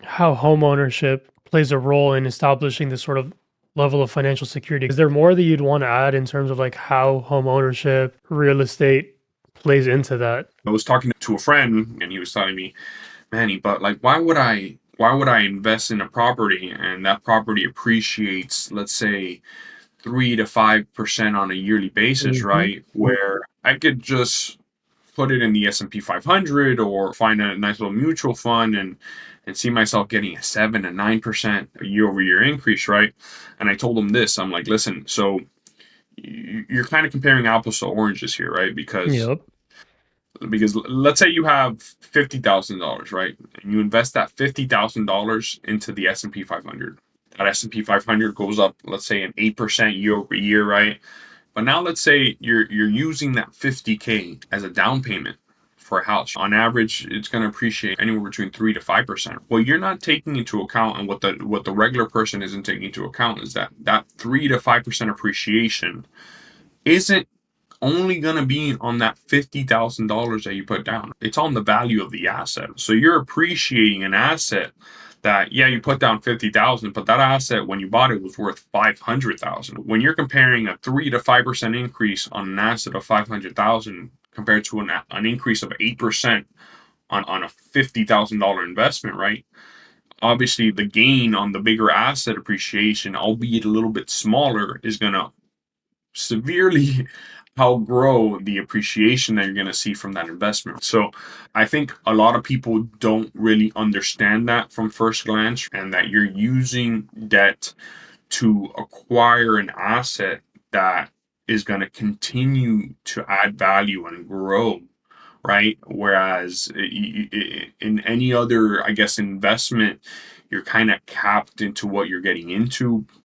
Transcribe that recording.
how home ownership plays a role in establishing this sort of level of financial security. Is there more that you'd want to add in terms of like how home ownership, real estate plays into that? I was talking to a friend and he was telling me, Manny, but like, why would I invest in a property and that property appreciates, let's say, 3 to 5% on a yearly basis, Mhm. right? Where I could just put it in the S&P 500 or find a nice little mutual fund and see myself getting a 7 to 9% year over year increase, right? And I told him this. I'm like, listen, so you're kind of comparing apples to oranges here, right? Because Yep. let's say you have $50,000, right? And you invest that $50,000 into the S&P 500. That S&P 500 goes up, let's say, an 8% year over year, right? But now let's say you're using that 50K as a down payment for a house. On average, it's going to appreciate anywhere between 3 to 5%. What you're not taking into account, and what the regular person isn't taking into account, is that 3 to 5% appreciation isn't only going to be on that $50,000 that you put down. It's on the value of the asset. So you're appreciating an asset that, yeah, you put down 50,000, but that asset when you bought it was worth 500,000. When you're comparing a 3 to 5% increase on an asset of 500,000 compared to an increase of 8% on a $50,000 investment, right? Obviously, the gain on the bigger asset appreciation, albeit a little bit smaller, is going to severely outgrow the appreciation that you're going to see from that investment. So I think a lot of people don't really understand that from first glance, and that you're using debt to acquire an asset that is going to continue to add value and grow, right? Whereas in any other, I guess, investment, you're kind of capped into what you're getting into.